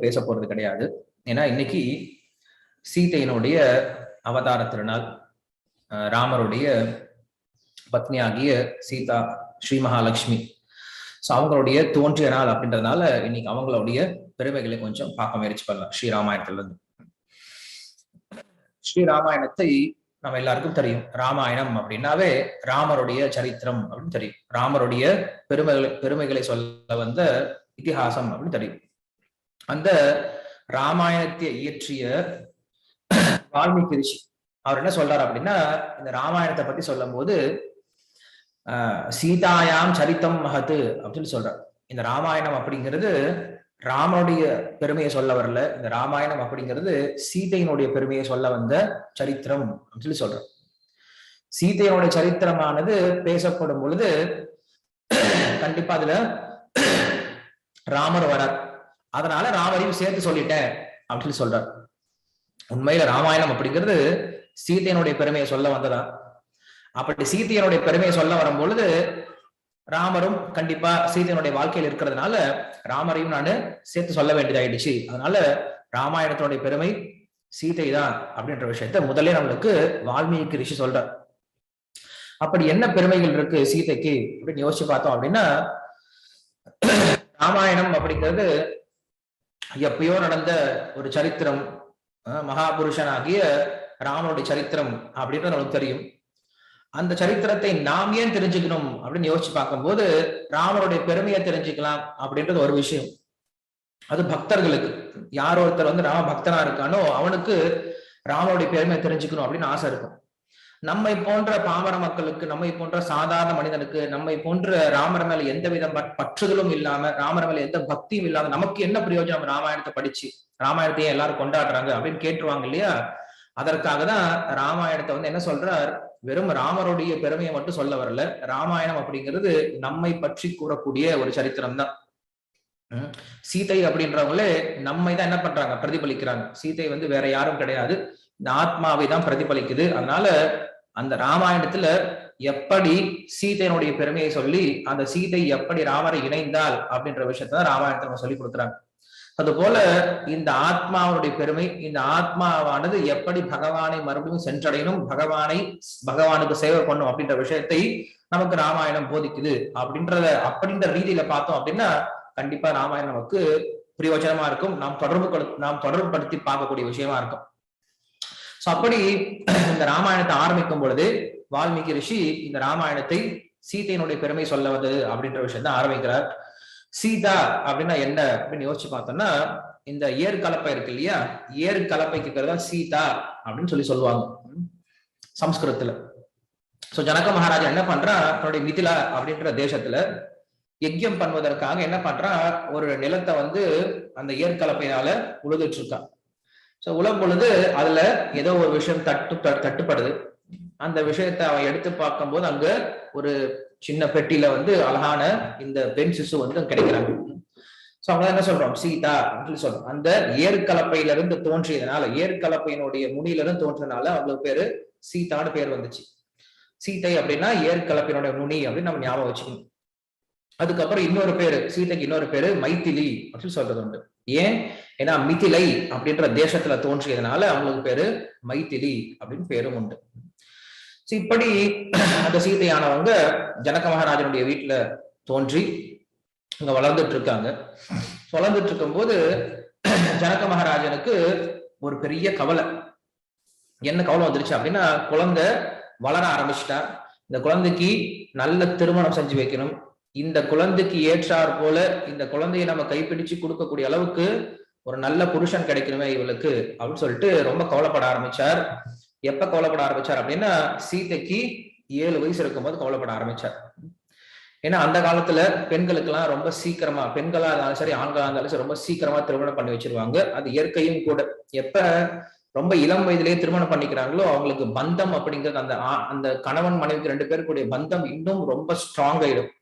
பேச போறது கிடையாது. ஏன்னா இன்னைக்கு சீதையினுடைய அவதார திருநாள், ராமருடைய பத்னியாகிய சீதா ஸ்ரீ மகாலட்சுமி அவங்களுடைய தோன்றிய நாள் அப்படின்றதுனால இன்னைக்கு அவங்களுடைய பெருமைகளை கொஞ்சம் பார்க்க முயற்சி பண்ணலாம். ஸ்ரீராமாயணத்துல இருந்து ஸ்ரீராமாயணத்தை நம்ம எல்லாருக்கும் தெரியும். ராமாயணம் அப்படின்னாவே ராமருடைய சரித்திரம் அப்படின்னு தெரியும். ராமருடைய பெருமைகளை சொல்ல வந்த இதிகாசம் அப்படின்னு தெரியும். அந்த ராமாயணத்தை இயற்றிய வால்மீகி ரிஷி அவர் என்ன சொல்றாரு அப்படின்னா, இந்த ராமாயணத்தை பத்தி சொல்லும் போது சீதாயாம் சரித்தம் மகத்து அப்படின்னு சொல்றார். இந்த ராமாயணம் அப்படிங்கிறது ராமனுடைய பெருமையை சொல்ல வரல. இந்த ராமாயணம் அப்படிங்கிறது சீதையினுடைய பெருமையை சொல்ல வந்த சரித்திரம் அப்படின்னு சொல்லி சொல்ற. சீதையினுடைய சரித்திரமானது பேசப்படும் பொழுது கண்டிப்பா அதுல ராமர் வரார். அதனால ராமரையும் சேர்த்து சொல்லிட்டேன் அப்படின்னு சொல்றார். உண்மையில ராமாயணம் அப்படிங்கிறது சீதையினுடைய பெருமையை சொல்ல வந்ததா? அப்படி சீதையனுடைய பெருமையை சொல்ல வரும் பொழுது ராமரும் கண்டிப்பா சீதையனுடைய வாழ்க்கையில் இருக்கிறதுனால ராமரையும் நான் சேர்த்து சொல்ல வேண்டியதாயிடுச்சு. அதனால ராமாயணத்தினுடைய பெருமை சீதை தான் அப்படின்ற விஷயத்த முதலே நம்மளுக்கு வால்மீகி ரிஷி சொல்றார். அப்படி என்ன பெருமைகள் இருக்கு சீதைக்கு அப்படின்னு யோசிச்சு பார்த்தோம் அப்படின்னா, ராமாயணம் அப்படிங்கிறது எப்பயோ நடந்த ஒரு சரித்திரம், மகாபுருஷனாகிய ராமனுடைய சரித்திரம் அப்படின்றது நமக்கு தெரியும். அந்த சரித்திரத்தை நாம் ஏன் தெரிஞ்சுக்கணும் அப்படின்னு யோசிச்சு பார்க்கும்போது ராமருடைய பெருமையை தெரிஞ்சுக்கலாம் அப்படின்றது ஒரு விஷயம். அது பக்தர்களுக்கு, யார் ஒருத்தர் ராம பக்தனா இருக்கானோ அவனுக்கு ராமருடைய பெருமையை தெரிஞ்சுக்கணும் அப்படின்னு ஆசை இருக்கும். நம்மை போன்ற பாமர மக்களுக்கு, நம்மை போன்ற சாதாரண மனிதனுக்கு, நம்மை போன்ற ராமர் மேல எந்த வித பற்றுதலும் இல்லாம, ராமர் மேல எந்த பக்தியும் இல்லாம நமக்கு என்ன பிரயோஜனம் ராமாயணத்தை படிச்சு, ராமாயணத்தையே எல்லாரும் கொண்டாடுறாங்க அப்படின்னு கேட்டுருவாங்க இல்லையா? அதற்காக தான் ராமாயணத்தை என்ன சொல்றார், வெறும் ராமருடைய பெருமையை மட்டும் சொல்ல வரல. ராமாயணம் அப்படிங்கிறது நம்மை பற்றி கூறக்கூடிய ஒரு சரித்திரம் தான். சீதை அப்படின்றவங்களே நம்மை தான் என்ன பண்றாங்க, பிரதிபலிக்கிறாங்க. சீதை வேற யாரும் கிடையாது, இந்த ஆத்மாவை தான் பிரதிபலிக்குது. அதனால அந்த ராமாயணத்துல எப்படி சீதையினுடைய பெருமையை சொல்லி அந்த சீதை எப்படி ராமரை இணைந்தால் அப்படின்ற விஷயத்தான் ராமாயணத்தை சொல்லி கொடுக்குறாங்க. அது போல இந்த ஆத்மாவுடைய பெருமை, இந்த ஆத்மாவானது எப்படி பகவானை மறுபடியும் சென்றடையணும், பகவானுக்கு சேவை பண்ணும் அப்படின்ற விஷயத்தை நமக்கு ராமாயணம் போதிக்குது. அப்படின்ற ரீதியில பார்த்தோம் அப்படின்னா கண்டிப்பா ராமாயணம் நமக்கு பிரயோஜனமா இருக்கும். நாம் தொடர்பு படுத்தி பார்க்கக்கூடிய விஷயமா இருக்கும். அப்படி இந்த ராமாயணத்தை ஆரம்பிக்கும் பொழுது வால்மீகி ரிஷி இந்த ராமாயணத்தை சீதையினுடைய பெருமை சொல்ல வந்தது அப்படின்ற விஷயத்த ஆரம்பிக்கிறார். சீதா அப்படின்னா என்ன அப்படின்னு யோசிச்சு பார்த்தோம்னா, இந்த ஏர் கலப்பை இருக்கு இல்லையா, ஏர் கலப்பைக்கு இருக்கிறதா சீதா அப்படின்னு சொல்லுவாங்க சம்ஸ்கிருதத்துல. ஜனக மகாராஜா என்ன பண்றா, தன்னுடைய மிதிலா அப்படின்ற தேசத்துல யஜ்யம் பண்ணுவதற்காக என்ன பண்றா, ஒரு நிலத்தை அந்த ஏர் கலப்பையால உழுதுட்டு இருக்கான். உழும் பொழுது அதுல ஏதோ ஒரு விஷயம் தட்டுப்படுது. அந்த விஷயத்தை அவன் எடுத்து பார்க்கும் போது அங்க ஒரு சின்ன பெட்டியில அழகான இந்த பெண் சிசு கிடைக்கிறாங்க. அவங்க என்ன சொல்றோம், சீதா அப்படின்னு சொல்றோம். அந்த ஏற்கலப்பையிலிருந்து தோன்றியதுனால, ஏற்கலப்பையினுடைய முனியிலிருந்து தோன்றதுனால அவங்களுக்கு பேரு சீதான்னு பேர் வந்துச்சு. சீதை அப்படின்னா ஏற்கலப்பையினுடைய நுனி அப்படின்னு நம்ம ஞாபகம் வச்சுக்கணும். அதுக்கப்புறம் இன்னொரு பேரு, சீதைக்கு இன்னொரு பேரு மைத்திலி அப்படின்னு சொல்றது உண்டு. ஏன், ஏன்னா மிதிலை அப்படின்ற தேசத்துல தோன்றியதுனால அவங்களுக்கு பேரு மைத்திலி அப்படின்னு பேரும் உண்டு. இப்படி அந்த சீதையானவங்க ஜனக மகாராஜனுடைய வீட்டுல தோன்றி அங்க வளர்ந்துட்டு இருக்காங்க. வளர்ந்துட்டு இருக்கும் போது ஜனக மகாராஜனுக்கு ஒரு பெரிய கவலை. என்ன கவலை வந்துருச்சு அப்படின்னா, குழந்தை வளர ஆரம்பிச்சுட்டா, இந்த குழந்தைக்கு நல்ல திருமணம் செஞ்சு வைக்கணும், இந்த குழந்தைக்கு ஏற்றார் போல இந்த குழந்தையை நம்ம கைப்பிடிச்சு கொடுக்கக்கூடிய அளவுக்கு ஒரு நல்ல புருஷன் கிடைக்கணுமே இவளுக்கு அப்படின்னு சொல்லிட்டு ரொம்ப கவலைப்பட ஆரம்பிச்சார். எப்ப கவலைப்பட ஆரம்பிச்சார் அப்படின்னா, சீதைக்கு 7 வயசு இருக்கும்போது கவலைப்பட ஆரம்பிச்சார். ஏன்னா அந்த காலத்துல பெண்களுக்கு எல்லாம் ரொம்ப சீக்கிரமா, பெண்களா இருந்தாலும் சரி ஆண்களா இருந்தாலும் சரி, ரொம்ப சீக்கிரமா திருமணம் பண்ணி வச்சிருவாங்க. அது இயற்கையும் கூட. எப்ப ரொம்ப இளம் வயதிலேயே திருமணம் பண்ணிக்கிறாங்களோ அவங்களுக்கு பந்தம் அப்படிங்கிறது, அந்த கணவன் மனைவிக்கு 2 பேருக்குடைய பந்தம் இன்னும் ரொம்ப ஸ்ட்ராங் ஆயிடும்.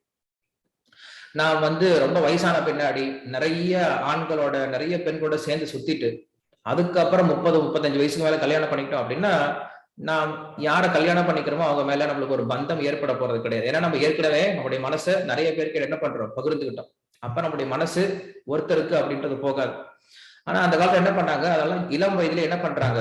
நான் ரொம்ப வயசான பின்னாடி நிறைய ஆண்களோட நிறைய பெண்களோட சேர்ந்து சுத்திட்டு அதுக்கப்புறம் 30-35 வயசுக்கு மேல கல்யாணம் பண்ணிக்கிட்டோம் அப்படின்னா, நாம் யாரை கல்யாணம் பண்ணிக்கிறோமோ அவங்க மேல நம்மளுக்கு ஒரு பந்தம் ஏற்பட போறது கிடையாது. ஏன்னா நம்ம ஏற்கனவே நம்முடைய மனசை நிறைய பேருக்கு என்ன பண்றோம், பகிர்ந்துக்கிட்டோம். அப்ப நம்முடைய மனசு ஒருத்தருக்கு அப்படின்றது போகாது. ஆனா அந்த காலத்துல என்ன பண்ணாங்க, அதெல்லாம் இளம் வயதுல என்ன பண்றாங்க,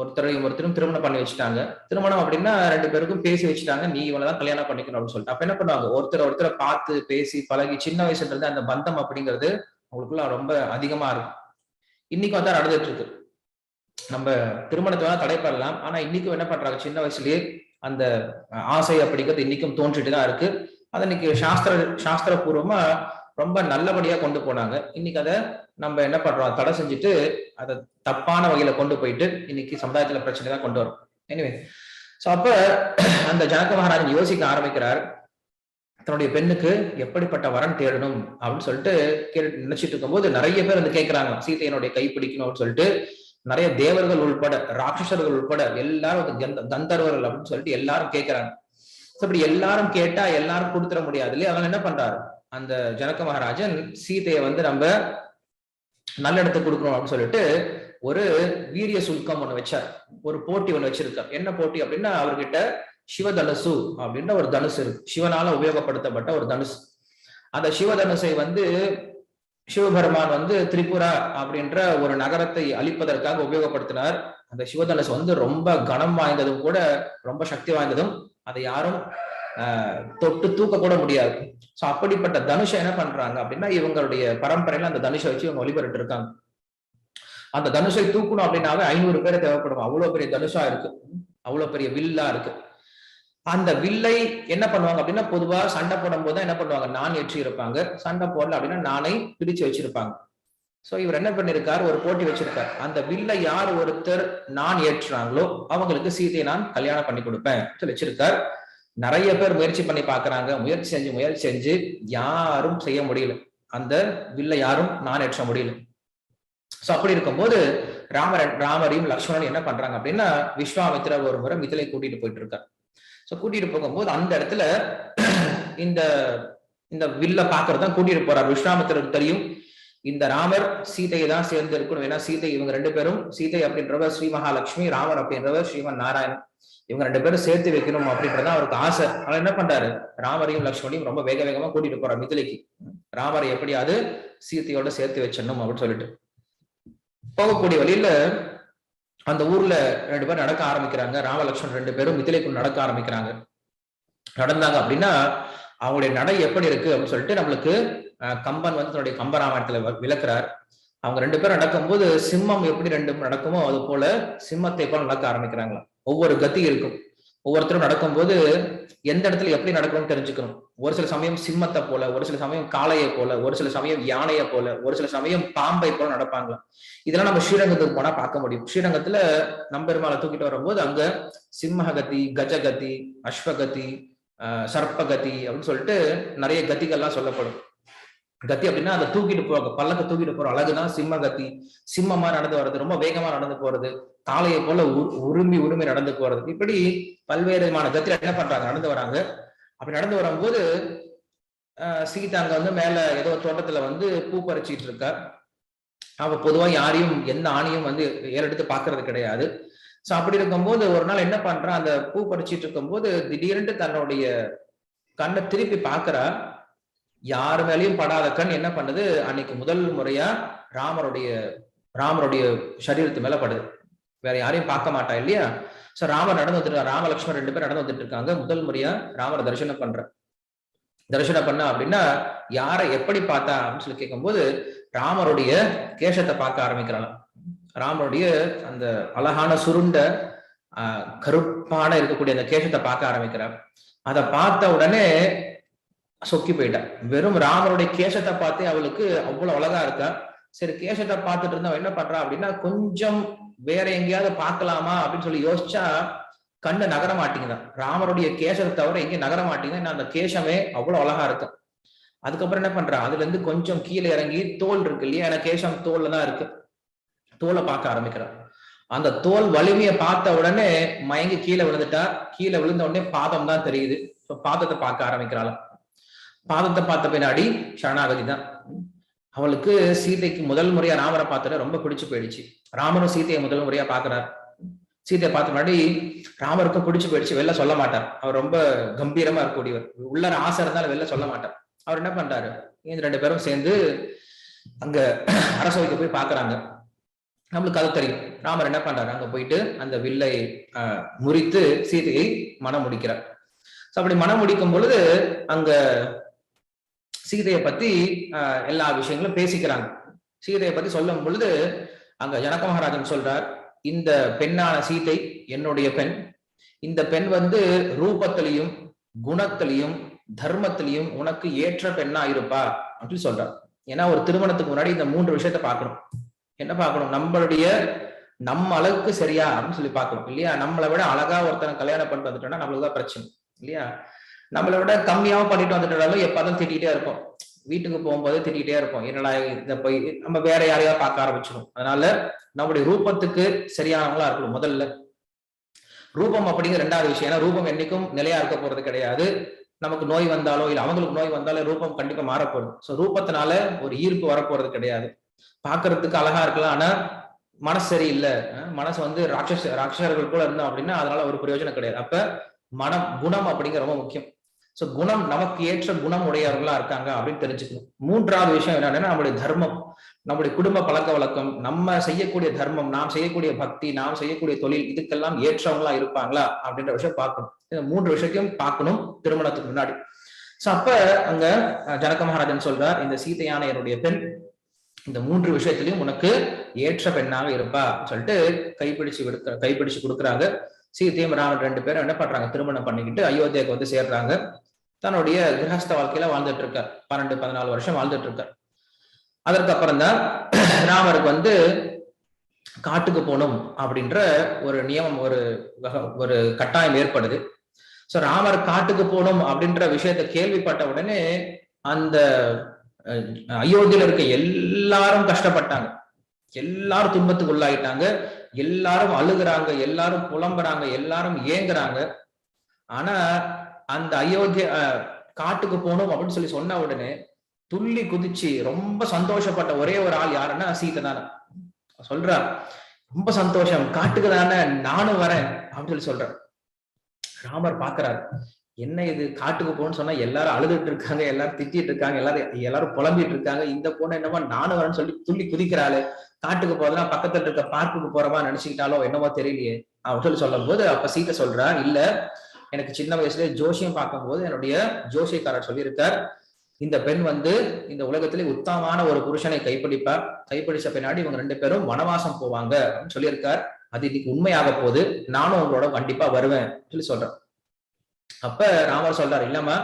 ஒருத்தரும் திருமணம் பண்ணி வச்சுட்டாங்க. திருமணம் அப்படின்னா 2 பேருக்கும் பேசி வச்சுட்டாங்க, நீ இவளதான் கல்யாணம் பண்ணிக்கணும் அப்படின்னு சொல்லிட்டு. அப்ப என்ன பண்ணுவாங்க, ஒருத்தரை பார்த்து பேசி பழகி சின்ன வயசுல இருந்து அந்த பந்தம் அப்படிங்கிறது அவங்களுக்குள்ள ரொம்ப அதிகமா இருக்கும். இன்னைக்கும் அதான் நடந்துட்டு இருக்கு. நம்ம திருமணத்தை வேணா தடை பண்ணலாம், ஆனா இன்னைக்கும் என்ன பண்றாங்க, சின்ன வயசுலயே அந்த ஆசை அப்படிங்கிறது இன்னைக்கும் தோன்றிட்டு தான் இருக்கு. அதை இன்னைக்கு சாஸ்திரபூர்வமா ரொம்ப நல்லபடியா கொண்டு போனாங்க. இன்னைக்கு அதை நம்ம என்ன பண்றோம், தடை செஞ்சுட்டு அதை தப்பான வகையில கொண்டு போயிட்டு இன்னைக்கு சமுதாயத்துல பிரச்சனை தான் கொண்டு வரும். எனிவே, சோ அப்ப அந்த ஜனக மகாராஜன் யோசிக்க ஆரம்பிக்கிறார், தன்னுடைய பெண்ணுக்கு எப்படிப்பட்ட வரன் தேடணும் அப்படின்னு சொல்லிட்டு நினைச்சிட்டு இருக்கும்போது நிறைய பேர் வந்து கேட்கிறாங்க, சீதையனுடைய கை பிடிக்கணும் அப்படின்னு சொல்லிட்டு நிறைய தேவர்கள் உள்பட ராட்சசர்கள் உள்பட எல்லாரும் கந்தர்வர்கள் அப்படின்னு சொல்லிட்டு எல்லாரும் கேட்கிறாங்க. அப்படி எல்லாரும் கேட்டா எல்லாரும் கொடுத்துட முடியாது இல்லையா? அதனால என்ன பண்றாரு, அந்த ஜனக மகாராஜன் சீதையை வந்து நம்ம நல்ல இடத்துக்கு கொடுக்கணும் அப்படின்னு சொல்லிட்டு ஒரு வீரிய சுல்கம் ஒண்ணு வச்சார், ஒரு போட்டி ஒண்ணு வச்சிருக்கார். என்ன போட்டி அப்படின்னா, அவர்கிட்ட சிவதனுசு அப்படின்ற ஒரு தனுசு இருக்கு, சிவனால உபயோகப்படுத்தப்பட்ட ஒரு தனுசு. அந்த சிவதனுசை வந்து சிவபெருமான் வந்து திரிபுரா அப்படின்ற ஒரு நகரத்தை அழிப்பதற்காக உபயோகப்படுத்தினார். அந்த சிவதனுசு வந்து ரொம்ப கனம் வாய்ந்ததும் கூட, ரொம்ப சக்தி வாய்ந்ததும், அதை யாரும் தொட்டு தூக்க கூட முடியாது. சோ அப்படிப்பட்ட தனுஷை என்ன பண்றாங்க அப்படின்னா, இவங்களுடைய பரம்பரையில அந்த தனுஷை வச்சு இவங்க வழிபட்டு இருக்காங்க. அந்த தனுஷை தூக்கணும் அப்படின்னாவே 500 பேர் தேவைப்படும், அவ்வளவு பெரிய தனுஷா இருக்கு, அவ்வளவு பெரிய வில்லா இருக்கு. அந்த வில்லை என்ன பண்ணுவாங்க அப்படின்னா, பொதுவா சண்டை போடும் போது என்ன பண்ணுவாங்க, நான் ஏற்றி இருப்பாங்க. சண்டை போடல அப்படின்னா நானை பிடிச்சு வச்சிருப்பாங்க. சோ இவர் என்ன பண்ணிருக்காரு, ஒரு போட்டி வச்சிருக்காரு. அந்த வில்லை யார் ஒருத்தர் நான் ஏற்றுறாங்களோ அவங்களுக்கு சீதையை நான் கல்யாணம் பண்ணி கொடுப்பேன் சொல்லி வச்சிருக்கார். நிறைய பேர் முயற்சி பண்ணி பாக்குறாங்க, முயற்சி செஞ்சு யாரும் செய்ய முடியல, அந்த வில்லை யாரும் நான் ஏற்ற முடியல. சோ அப்படி இருக்கும்போது ராமரையும் லக்ஷ்மணன் என்ன பண்றாங்க அப்படின்னா, விஸ்வாமித்திரர் ஒரு முறை மிதிலை கூட்டிட்டு போயிட்டு இருக்கார். சோ கூட்டிட்டு போகும்போது அந்த இடத்துல இந்த இந்த வில்ல பாக்குறதுதான் கூட்டிட்டு போறார். விஸ்வாமித்திரருக்கு தெரியும் இந்த ராமர் சீதையை தான் சேர்ந்து இருக்கணும், ஏன்னா சீதை இவங்க 2 பேரும், சீதை அப்படின்றவர் ஸ்ரீ மகாலட்சுமி, ராமர் அப்படின்றவர் ஸ்ரீமன் நாராயணன், இவங்க 2 பேரும் சேர்த்து வைக்கணும் அப்படின்றதான் அவருக்கு ஆசை. ஆனா என்ன பண்றாரு, ராமரையும் லக்ஷ்மணையும் ரொம்ப வேகமா கூட்டிட்டு போறார் மிதிலைக்கு. ராமரை எப்படியாவது சீதையோட சேர்த்து வச்சிடணும் அப்படின்னு சொல்லிட்டு போகக்கூடிய வழியில அந்த ஊர்ல 2 பேர் நடக்க ஆரம்பிக்கிறாங்க. ராமலட்சுமணன் 2 பேரும் மிதிலைக்குள் நடக்க ஆரம்பிக்கிறாங்க. நடந்தாங்க அப்படின்னா அவங்களுடைய நடை எப்படி இருக்கு அப்படின்னு சொல்லிட்டு நம்மளுக்கு கம்பன் வந்து தன்னுடைய கம்பராமாயணத்துல விளக்குறார். அவங்க 2 பேரும் நடக்கும்போது சிம்மம் எப்படி 2 நடக்குமோ அது போல சிம்மத்தை போல நடக்க ஆரம்பிக்கிறாங்களா. ஒவ்வொரு கத்தி இருக்கும், ஒவ்வொருத்தரும் நடக்கும்போது எந்த இடத்துல எப்படி நடக்கணும்னு தெரிஞ்சுக்கணும். ஒரு சில சமயம் சிம்மத்தை போல, ஒரு சில சமயம் காளையை போல, ஒரு சில சமயம் யானையை போல, ஒரு சில சமயம் பாம்பை போல நடப்பாங்களாம். இதெல்லாம் நம்ம ஸ்ரீரங்கத்துக்கு போனா பார்க்க முடியும். ஸ்ரீரங்கத்துல நம்பெருமாளை தூக்கிட்டு வரும்போது அங்க சிம்மகதி, கஜகதி, அஸ்வகதி, சர்ப்பகதி அப்படின்னு சொல்லிட்டு நிறைய கத்திகள்லாம் சொல்லப்படும். கத்தி அப்படின்னா அதை தூக்கிட்டு போக, பல்லக்க தூக்கிட்டு போற அழகுதான் சிம்மகத்தி. சிம்மமா நடந்து வர்றது, ரொம்ப வேகமா நடந்து போறது, காளையை போல உருமி நடந்து போறது, இப்படி பல்வேறு விதமான கத்தில என்ன பண்றாங்க, நடந்து வராங்க. அப்படி நடந்து வரும்போது சீதா அங்க வந்து மேல ஏதோ தோட்டத்துல வந்து பூ பறிச்சிட்டு இருக்கா. அவ பொதுவா யாரையும் எந்த ஆணையும் வந்து ஏறெடுத்து பாக்குறது கிடையாது. சோ அப்படி இருக்கும்போது ஒரு நாள் என்ன பண்றான், அந்த பூ பறிச்சிட்டு இருக்கும் போது திடீர்னு தன்னுடைய கண்ணை திருப்பி பாக்குறா. யாரு மேலேயும் படாத கண் என்ன பண்ணுது, அன்னைக்கு முதல் முறையா ராமருடைய சரீரத்து மேல படுது. வேற யாரையும் பார்க்க மாட்டா இல்லையா. சோ ராமர் நடந்து வந்துட்டு, ராம லட்சுமணன் 2 பேர் நடந்து வந்துட்டு இருக்காங்க. முதல் முறையா ராமரை தரிசனம் பண்ண அப்படின்னா யாரை எப்படி பார்த்தா அப்படின்னு சொல்லி கேட்கும்போது ராமருடைய கேசத்தை பார்க்க ஆரம்பிக்கிறாங்க. ராமருடைய அந்த அழகான சுருண்ட கருப்பான இருக்கக்கூடிய அந்த கேசத்தை பார்க்க ஆரம்பிக்கிறார். அதை பார்த்த உடனே சொக்கி போயிட்டா. வெறும் ராமருடைய கேசத்தை பார்த்து அவளுக்கு அவ்வளவு அழகா இருக்கா. சரி, கேசத்தை பார்த்துட்டு இருந்தா என்ன பண்றா அப்படின்னா, கொஞ்சம் வேற எங்கேயாவது பார்க்கலாமா அப்படின்னு சொல்லி யோசிச்சா கண்ணு நகர மாட்டேங்குதான். ராமருடைய கேசத்தை தவிர எங்கேயும் நகர மாட்டேங்குது. அந்த கேசமே அவ்வளவு அழகா இருக்கு. அதுக்கப்புறம் என்ன பண்றா, அதுல இருந்து கொஞ்சம் கீழே இறங்கி தோல் இருக்கு இல்லையா, ஏன்னா கேசம் தோல்ல தான் இருக்கு, தோலை பார்க்க ஆரம்பிக்கிறான். அந்த தோல் வலிமையை பார்த்த உடனே மயங்கி கீழே விழுந்துட்டா. கீழே விழுந்த உடனே பாதம் தான் தெரியுது. பாதத்தை பார்க்க ஆரம்பிக்கிறாள். பாதத்தை பார்த்த பின்னாடி சரணாகதி தான். அவளுக்கு சீதைக்கு முதல் முறையா ராமரை பார்த்துட்டு ரொம்ப பிடிச்சு போயிடுச்சு. ராமரும் சீதையை முதல் முறையா பாக்குறாரு. சீதையை பார்த்த முன்னாடி ராமருக்கும் பிடிச்சு போயிடுச்சு. வெளில சொல்ல மாட்டார். அவர் ரொம்ப கம்பீரமா இருக்கக்கூடியவர். உள்ளர ஆசை இருந்தாலும் வெளில சொல்ல மாட்டார். அவர் என்ன பண்றாரு, இந்த 2 பேரும் சேர்ந்து அங்க அரசவைக்கு போய் பாக்குறாங்க. நம்மளுக்கு அது தெரியும். ராமர் என்ன பண்றாரு, அங்க போயிட்டு அந்த வில்லை முறித்து சீதையை மனம் முடிக்கிறார். அப்படி மனம் முடிக்கும் பொழுது அங்க சீதையை பத்தி எல்லா விஷயங்களும் பேசிக்கிறாங்க. சீதையை பத்தி சொல்லும் பொழுது அங்க ஜனக மகாராஜன் சொல்றார், இந்த பெண்ணான சீதை என்னுடைய பெண். இந்த பெண் ரூபத்திலையும் குணத்திலையும் தர்மத்திலையும் உனக்கு ஏற்ற பெண்ணா இருப்பா அப்படின்னு சொல்றார். ஏன்னா ஒரு திருமணத்துக்கு முன்னாடி இந்த 3 விஷயத்த பார்க்கணும். என்ன பார்க்கணும், நம்ம அளவுக்கு சரியா அப்படின்னு சொல்லி பார்க்கணும் இல்லையா. நம்மளை விட அழகா ஒருத்தனை கல்யாணம் பண்ணிட்டு வந்துட்டோம்னா நம்மளுக்கு தான் பிரச்சனை இல்லையா. நம்மளை விட கம்மியாவும் பண்ணிட்டு வந்துட்டாலும் எப்பதான் திட்டிகிட்டே இருப்போம். வீட்டுக்கு போகும்போது திட்டிகிட்டே இருப்போம், என்னடா இதை போய் நம்ம வேற யாரையாவது பார்க்க ஆரம்பிச்சிடும். அதனால நம்முடைய ரூபத்துக்கு சரியானவங்களா இருக்கணும் முதல்ல. ரூபம் அப்படிங்கிற 2வது விஷயம். ஏன்னா ரூபம் என்னைக்கும் நிலையா இருக்க போறது கிடையாது. நமக்கு நோய் வந்தாலோ இல்ல அவங்களுக்கு நோய் வந்தாலோ ரூபம் கண்டிப்பா மாறப்போகுது. ஸோ ரூபத்தினால ஒரு ஈர்ப்பு வரப்போறது கிடையாது. பாக்குறதுக்கு அழகா இருக்கலாம், ஆனா மனசு சரியில்லை, மனசு ராட்சசர்கள் கூட இருந்தோம் அப்படின்னா அதனால ஒரு பிரயோஜனம் கிடையாது. அப்ப குணம் அப்படிங்கிற ரொம்ப முக்கியம். சோ குணம், நமக்கு ஏற்ற குணம் உடையவர்களா இருக்காங்க அப்படின்னு தெரிஞ்சுக்கணும். 3வது விஷயம் என்னன்னா நம்முடைய தர்மம், நம்முடைய குடும்ப பழக்க வழக்கம், நம்ம செய்யக்கூடிய தர்மம், நாம் செய்யக்கூடிய பக்தி, நாம் செய்யக்கூடிய தொழில், இதுக்கெல்லாம் ஏற்றவங்களா இருப்பாங்களா அப்படின்ற விஷயம் பார்க்கணும். இந்த 3 விஷயத்தையும் பார்க்கணும் திருமணத்துக்கு முன்னாடி. சோ அப்ப அங்க ஜனக மகாராஜன் சொல்றார், இந்த சீதையான என்னுடைய பெண் இந்த 3 விஷயத்திலையும் உனக்கு ஏற்ற பெண்ணாக இருப்பா சொல்லிட்டு கைப்பிடிச்சு கொடுக்குறாங்க. சீதையும் ராமன் 2 பேரும் என்ன பண்றாங்க, திருமணம் பண்ணிக்கிட்டு அயோத்தியாவுக்கு சேர்றாங்க. தன்னுடைய கிரகஸ்த வாழ்க்கையில வாழ்ந்துட்டு இருக்கார். 12-14 வருஷம் வாழ்ந்துட்டு இருக்கார். அதற்கு அப்புறம் தான் ராமருக்கு காட்டுக்கு போகணும் அப்படின்ற ஒரு நியமம், ஒரு கட்டாயம் ஏற்படுது. சோ ராமர் காட்டுக்கு போகணும் அப்படின்ற விஷயத்த கேள்விப்பட்ட உடனே அந்த அயோத்தியில இருக்க எல்லாரும் கஷ்டப்பட்டாங்க, எல்லாரும் துன்பத்துக்கு உள்ளாயிட்டாங்க, எல்லாரும் அழுகுறாங்க, எல்லாரும் புலம்புறாங்க, எல்லாரும் ஏங்குறாங்க. ஆனா அந்த அயோத்தியா காட்டுக்கு போகணும் அப்படின்னு சொல்லி சொன்ன உடனே துள்ளி குதிச்சு ரொம்ப சந்தோஷப்பட்ட ஒரே ஒரு ஆள் யாருன்னா சீதை தானே. சொல்றா, ரொம்ப சந்தோஷம், காட்டுக்கு தானே, நானும் வரேன் அப்படின்னு சொல்லி சொல்ற. ராமர் பாக்குறாரு, என்ன இது காட்டுக்கு போகணும்னு சொன்னா எல்லாரும் அழுதுட்டு இருக்காங்க, எல்லாரும் திட்டிட்டு இருக்காங்க, எல்லாரும் புலம்பிட்டு இருக்காங்க, இந்த பொண்ணு என்னமோ நானும் வரேன்னு சொல்லி துள்ளி குதிக்கிறாளு. காட்டுக்கு போறதுனா பக்கத்துல இருக்க பார்க்குக்கு போறவா நினைச்சுக்கிட்டாலோ என்னமோ தெரியலையே அப்படின்னு சொல்லும் போது அப்ப சீதை சொல்றா, இல்ல எனக்கு சின்ன வயசுல ஜோசியம் பார்க்கும்போது என்னுடைய ஜோசியக்காரர் சொல்லியிருக்கார், இந்த பெண் இந்த உலகத்திலே உத்தமமான ஒரு புருஷனை கைப்பிடிச்ச பின்னாடி இவங்க 2 பேரும் வனவாசம் போவாங்க அப்படின்னு சொல்லியிருக்கார். அது இன்னைக்கு உண்மையாக போகுது, நானும் உங்களோட கண்டிப்பா வருவேன் சொல்லி சொல்றேன். அப்ப ராமர் சொல்றாரு, இல்லம்மா,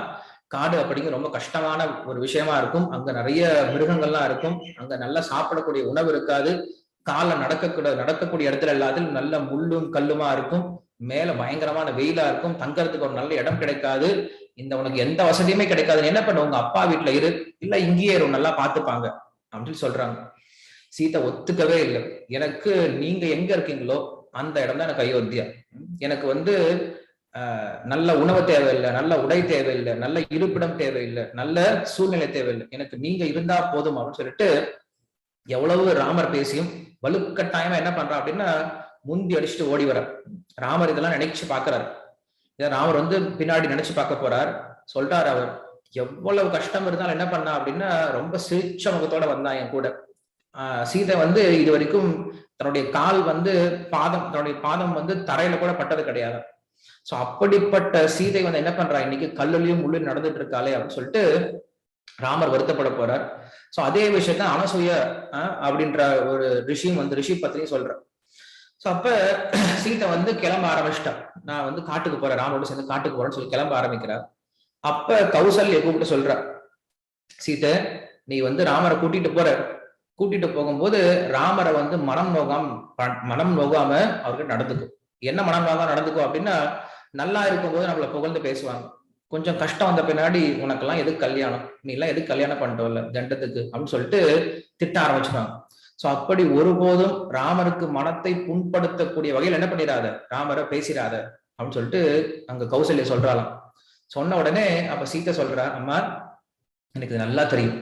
காடு அப்படிங்கிற ரொம்ப கஷ்டமான ஒரு விஷயமா இருக்கும். அங்க நிறைய மிருகங்கள்லாம் இருக்கும், அங்க நல்லா சாப்பிடக்கூடிய உணவு இருக்காது, காலை நடக்கக்கூடிய இடத்துல எல்லாத்திலும் நல்ல முள்ளும் கல்லுமா இருக்கும், மேல பயங்கரமான வெயிலா இருக்கும், தங்கறதுக்கு ஒரு நல்ல இடம் கிடைக்காது, உனக்கு எந்த வசதியுமே கிடைக்காது, என்ன பண்ண உங்க அப்பா வீட்டுல இரு, இல்ல இங்கேயே நல்லா பாத்துப்பாங்க அப்படின்னு சொல்றாங்க. சீதை ஒத்துக்கவே இல்லை. எனக்கு நீங்க எங்க இருக்கீங்களோ அந்த இடம் தான் எனக்கு அயோத்தியா. எனக்கு நல்ல உணவு தேவையில்லை, நல்ல உடை தேவையில்லை, நல்ல இருப்பிடம் தேவையில்லை, நல்ல சூழ்நிலை தேவையில்லை, எனக்கு நீங்க இருந்தா போதும் அப்படின்னு சொல்லிட்டு எவ்வளவு ராமர் பேசியும் வலுக்கட்டாயமா என்ன பண்றா அப்படின்னா முந்தி அடிச்சுட்டு ஓடி வர. ராமர் இதெல்லாம் நினைச்சு பாக்குறாரு. ராமர் பின்னாடி நினைச்சு பார்க்க போறார். சொல்றாரு அவர், எவ்வளவு கஷ்டம் இருந்தாலும் என்ன பண்ணா அப்படின்னா ரொம்ப சிரிச்ச முகத்தோட வந்தா என் கூட. சீதை இது வரைக்கும் தன்னுடைய கால் தன்னுடைய பாதம் தரையில கூட பட்டது கிடையாது. சோ அப்படிப்பட்ட சீதை என்ன பண்றா, இன்னைக்கு கல்லுலயும் முள்ளும் நடந்துட்டு இருக்காளே அப்படின்னு சொல்லிட்டு ராமர் வருத்தப்பட போறார். சோ அதே விஷயத்தான் அனசூய அப்படின்ற ஒரு ரிஷி பத்திரியும் சொல்ற. சோ அப்ப சீதை கிளம்ப ஆரம்பிச்சிட்டா. நான் காட்டுக்கு போறேன், ராமரோட சேர்ந்து காட்டுக்கு போறேன்னு சொல்லி கிளம்ப ஆரம்பிக்கிறார். அப்ப கௌசல்ய கூப்பிட்டு சொல்ற, சீதை நீ ராமரை கூட்டிட்டு போகும்போது ராமரை மனம் நோகாம அவர்கிட்ட நடந்துக்கும். என்ன மனம் நோகாம நடந்துக்கும் அப்படின்னா, நல்லா இருக்கும்போது நம்மள புகழ்ந்து பேசுவாங்க, கொஞ்சம் கஷ்டம் வந்த பின்னாடி உனக்கெல்லாம் எதுக்கு கல்யாணம், நீ எல்லாம் எதுக்கு கல்யாணம் பண்ணிட்டோ இல்ல தண்டத்துக்கு அப்படின்னு சொல்லிட்டு திட்ட ஆரம்பிச்சுவாங்க. சோ அப்படி ஒருபோதும் ராமருக்கு மனத்தை புண்படுத்தக்கூடிய வகையில் என்ன பண்ணிடாத, ராமரை பேசிடாத அப்படின்னு சொல்லிட்டு அங்க கௌசல்யா சொல்றாளாம். சொன்ன உடனே அப்ப சீதை சொல்றா, அம்மா எனக்கு நல்லா தெரியும்,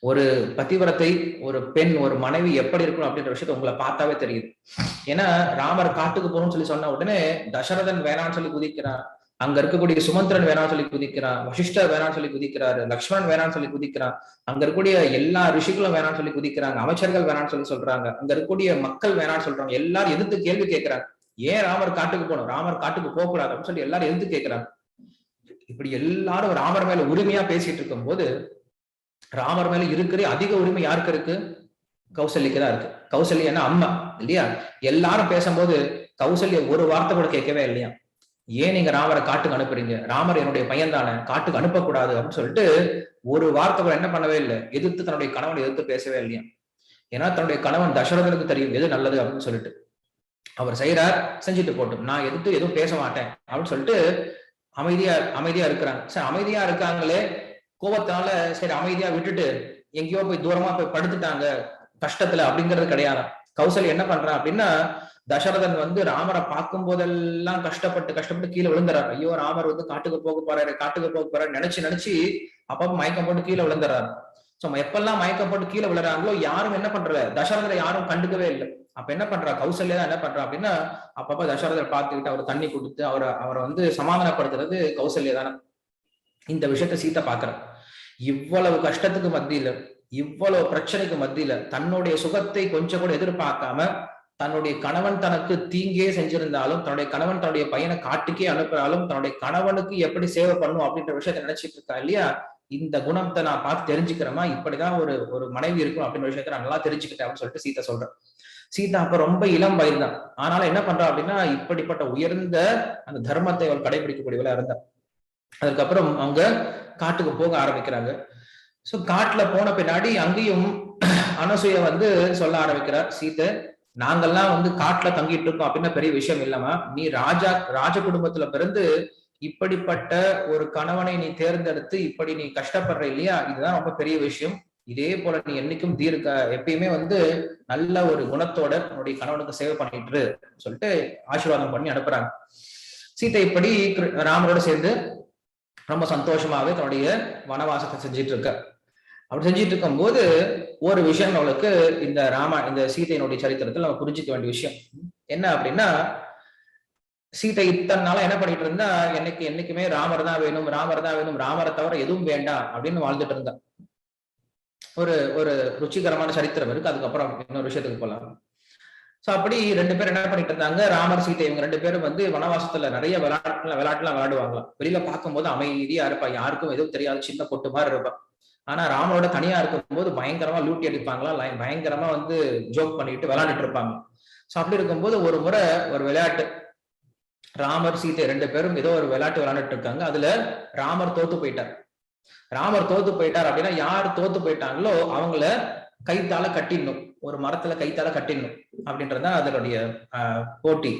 ஒரு பதிவிரத்தை, ஒரு பெண், ஒரு மனைவி எப்படி இருக்கணும் அப்படின்ற விஷயத்த உங்களை பார்த்தாவே தெரியுது. ஏன்னா ராமர் காட்டுக்கு போகணும்னு சொல்லி சொன்ன உடனே தசரதன் வேணான்னு சொல்லி குதிக்கிறான், அங்க இருக்கக்கூடிய சுமந்திரன் வேணாம்னு சொல்லி குதிக்கிறான், வசிஷ்டர் வேணாம்னு சொல்லி குதிக்கிறாரு, லக்ஷ்மணன் வேணாம்னு சொல்லி குதிக்கிறான், அங்க இருக்கக்கூடிய எல்லா ரிஷிகளும் வேணாம்னு சொல்லி குதிக்கிறாங்க, அமைச்சர்கள் வேணாம்னு சொல்லி சொல்றாங்க, அங்க இருக்கக்கூடிய மக்கள் வேணாம்னு சொல்றாங்க, எல்லாரும் எதிர்த்து கேள்வி கேட்கிறாங்க. ஏன் ராமர் காட்டுக்கு போகணும், ராமர் காட்டுக்கு போக கூடாது அப்படின்னு சொல்லி எல்லாரும் எதிர்த்து கேட்கிறாங்க. இப்படி எல்லாரும் ராமர் மேல உரிமையா பேசிட்டு இருக்கும் போது, ராமர் மேல இருக்கிற அதிக உரிமை யாருக்கு இருக்கு? கௌசல்யக்கு தான் இருக்கு. கௌசல்யா அம்மா இல்லையா? எல்லாரும் பேசும்போது கௌசல்யா ஒரு வார்த்தை கூட கேட்கவே இல்லையா? ஏன் நீங்க ராமரை காட்டுக்கு அனுப்புறீங்க, ராமர் என்னுடைய பையன் தானே, காட்டுக்கு அனுப்பக்கூடாது அப்படின்னு சொல்லிட்டு ஒரு வார்த்தை கூட என்ன பண்ணவே இல்லை, எதிர்த்து தன்னுடைய கணவனை எதிர்த்து பேசவே இல்லையா? ஏன்னா தன்னுடைய கணவன் தசரதனுக்கு தெரியும் எது நல்லது அப்படின்னு சொல்லிட்டு அவர் செய்யறார், செஞ்சுட்டு போட்டும், நான் எதிர்த்து எதுவும் பேச மாட்டேன் அப்படின்னு சொல்லிட்டு அமைதியா இருக்கிறாங்க. சரி, அமைதியா இருக்காங்களே, கோபத்தினால சரி அமைதியா விட்டுட்டு எங்கேயோ போய் தூரமா போய் படுத்துட்டாங்க கஷ்டத்துல அப்படிங்கிறது கிடையாது. கௌசல்யா என்ன பண்றான் அப்படின்னா, தசரதன் வந்து ராமரை பார்க்கும் போதெல்லாம் கஷ்டப்பட்டு கீழே விழுந்துறாரு. ஐயோ ராமர் வந்து காட்டுக்கு போக போறாரு நினைச்சு அப்பப்ப மயக்கம் போட்டு கீழே விழுந்துறாரு. சோ எப்பெல்லாம் மயக்கம் போட்டு கீழே விழுறாங்களோ யாரும் என்ன பண்றல, தசரதரை யாரும் கண்டுக்கவே இல்லை. அப்ப என்ன பண்றா கௌசல்யா தான் என்ன பண்றா அப்படின்னா, அப்பப்ப தசரதர் பார்த்துக்கிட்டு அவர் தண்ணி கொடுத்து அவரை வந்து சமாதானப்படுத்துறது கௌசல்யா தானே. இந்த விஷயத்த சீத்தை பாக்குற, இவ்வளவு கஷ்டத்துக்கு மத்தியில, இவ்வளவு பிரச்சனைக்கு மத்தியில தன்னுடைய சுகத்தை கொஞ்சம் கூட எதிர்பார்க்காம, தன்னுடைய கணவன் தனக்கு தீங்கே செஞ்சிருந்தாலும், தன்னுடைய கணவன் தன்னுடைய பையனை காட்டுக்கே அனுப்பினாலும், தன்னுடைய கணவனுக்கு எப்படி சேவை பண்ணும் அப்படின்ற விஷயத்த நினைச்சிட்டு இருக்கா இல்லையா? இந்த குணத்தை நான் பார்த்து தெரிஞ்சுக்கிறேமா, இப்படிதான் ஒரு மனைவி இருக்கும் அப்படின்ற விஷயத்த நான் நல்லா தெரிஞ்சுக்கிட்டேன் அப்படின்னு சொல்லிட்டு சீதா சொல்றேன். சீதா அப்ப ரொம்ப இளம் வயது தான், ஆனாலும் என்ன பண்றா அப்படின்னா, இப்படிப்பட்ட உயர்ந்த அந்த தர்மத்தை அவள் கடைபிடிக்கக்கூடியவளா இருந்தா. அதுக்கப்புறம் அவங்க காட்டுக்கு போக ஆரம்பிக்கிறாங்க. சோ காட்டுல போன பின்னாடி அங்கேயும் அனசூய வந்து சொல்ல ஆரம்பிக்கிறார், சீதை நாங்கெல்லாம் வந்து காட்டுல தங்கிட்டு இருக்கோம் அப்படின்னா பெரிய விஷயம் இல்லமா, நீ ராஜ குடும்பத்துல பிறந்து இப்படிப்பட்ட ஒரு கணவனை நீ தேர்ந்தெடுத்து இப்படி நீ கஷ்டப்படுற இல்லையா, இதுதான் ரொம்ப பெரிய விஷயம். இதே போல நீ என்னைக்கும் எப்பயுமே வந்து நல்ல ஒரு குணத்தோட உன்னுடைய கணவனுக்கு சேவை பண்ணிட்டு சொல்லிட்டு ஆசீர்வாதம் பண்ணி அனுப்புறாங்க. சீதை இப்படி ராமரோட சேர்ந்து ரொம்ப சந்தோஷமாவே தன்னுடைய வனவாசத்தை செஞ்சிட்டு இருக்க. அப்படி செஞ்சிட்டு இருக்கும் போது ஒரு விஷயம் அவளுக்கு இந்த சீதையினுடைய சரித்திரத்தில் நம்ம புரிஞ்சுக்க வேண்டிய விஷயம் என்ன அப்படின்னா, சீதை இத்தனை நாளா என்ன பண்ணிட்டு இருந்தா, என்னைக்குமே ராமர் தான் வேணும், ராமரை தவிர எதுவும் வேண்டாம் அப்படின்னு வாழ்ந்துட்டு இருந்தா. ஒரு ருச்சிகரமான சரித்திரம் இருக்கு, அதுக்கப்புறம் இன்னொரு விஷயத்துக்கு போலாம். சோ அப்படி ரெண்டு பேரும் என்ன பண்ணிட்டு இருந்தாங்க, ராமர் சீதை இவங்க ரெண்டு பேரும் வந்து வனவாசத்துல நிறைய விளையாட்டுலாம் விளையாடுவாங்களாம். வெளியில பார்க்கும்போது அமைதியா இருப்பா, யாருக்கும் எதுவும் தெரியாது, சின்ன பொட்டு மாதிரி இருப்பா. ஆனா ராமரோட தனியா இருக்கும் போது பயங்கரமா லூட்டி அடிப்பாங்களா, பயங்கரமா வந்து ஜோக் பண்ணிட்டு விளையாண்டுட்டு இருப்பாங்க. சோ அப்படி இருக்கும்போது ஒரு முறை ஒரு விளையாட்டு, ராமர் சீதை ரெண்டு பேரும் ஏதோ ஒரு விளையாட்டு விளையாண்டுட்டு இருக்காங்க. அதுல ராமர் தோத்து போயிட்டார் அப்படின்னா, யார் தோத்து போயிட்டாங்களோ அவங்கள கைத்தால கட்டிடணும், ஒரு மரத்துல கைத்தால கட்டிடணும் அப்படின்றதுதான் அதனுடைய போட்டி.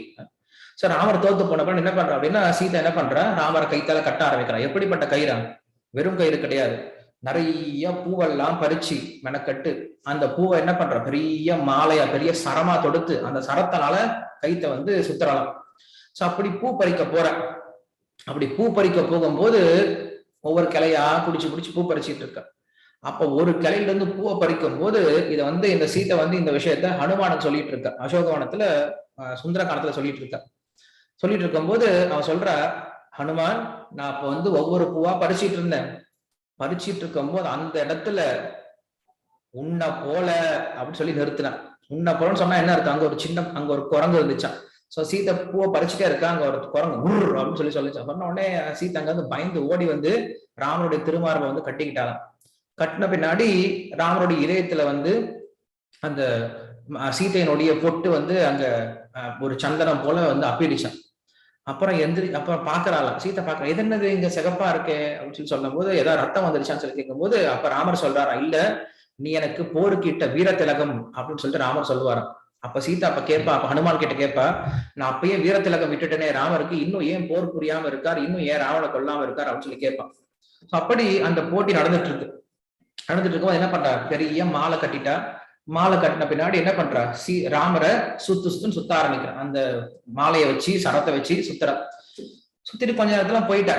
சோ ராமர் தோத்து போனப்ப என்ன பண்றா அப்படின்னா, சீதை என்ன பண்றா, ராமரை கைத்தால கட்ட ஆரம்பிக்கிறா. எப்படிப்பட்ட கயிறா, வெறும் கயிறு கிடையாது, நிறைய பூவெல்லாம் பறிச்சு மெனக்கட்டு அந்த பூவை என்ன பண்ற, பெரிய மாலையா பெரிய சரமா தொடுத்து அந்த சரத்தினால கைத்தை வந்து சுத்தரலாம். சோ அப்படி பூ பறிக்க போற, அப்படி பூ பறிக்க போகும்போது ஒவ்வொரு கிளையா புடிச்சு பூ பறிச்சிட்டு இருக்க. அப்ப ஒரு கிளையில இருந்து பூவை பறிக்கும் போது இதை வந்து இந்த சீதை வந்து இந்த விஷயத்த ஹனுமானுக்கு சொல்லிட்டு இருக்க, அசோகவனத்துல சுந்தரகாண்டத்துல சொல்லிட்டு இருக்கும் போது அவன் சொல்ற, ஹனுமான் நான் அப்ப வந்து ஒவ்வொரு பூவா பறிச்சிட்டு இருக்கும் போது அந்த இடத்துல உன்னை போல அப்படின்னு சொல்லி நிறுத்தினான். உன்னை போலன்னு சொன்னா என்ன இருக்கு, அங்க ஒரு குரங்கு இருந்துச்சான். சோ சீதை பூவை பறிச்சுட்டே இருக்கா, அங்க ஒரு குரங்கு உர் அப்படின்னு சொல்லிச்சான். சொன்ன உடனே சீதை அங்க வந்து பயந்து ஓடி வந்து ராமனுடைய திருமார்பை வந்து கட்டிக்கிட்டாலாம். கட்டின பின்னாடி ராமனுடைய இதயத்துல வந்து அந்த சீதையினுடைய பொட்டு வந்து அங்க ஒரு சந்தனம் போல வந்து அப்பிடிச்சான். அப்புறம் பாக்குறாளாம், சீதை பாக்குறா, எது என்னது இங்க சிகப்பா இருக்கே அப்படின்னு சொல்லி சொல்லும் போது, ஏதாவது ரத்தம் வந்துருச்சான்னு சொல்லி கேட்கும் போது அப்ப ராமர் சொல்றாரா, இல்ல நீ எனக்கு போருக்கிட்ட வீர திலகம் அப்படின்னு சொல்லிட்டு ராமர் சொல்லுவாராம். அப்ப சீதா அப்ப கேட்பா, அப்ப ஹனுமான் கிட்ட கேட்பா, நான் அப்பயே வீர திலகம் விட்டுட்டேனே ராமருக்கு, இன்னும் ஏன் போர் புரியாம இருக்கார், இன்னும் ஏன் ராவண கொல்லாம இருக்கார் அப்படின்னு சொல்லி கேட்பான். அப்படி அந்த போட்டி நடந்துட்டு இருக்கும்போது என்ன பண்றா, பெரிய மாலை கட்டிட்டா. மாலை கட்டின பின்னாடி என்ன பண்றா, ராமரை சுத்துன்னு சுத்த ஆரம்பிக்கிறான். அந்த மாலையை வச்சு சரத்தை வச்சு சுத்திட்டு கொஞ்ச நேரத்துல போயிட்டா.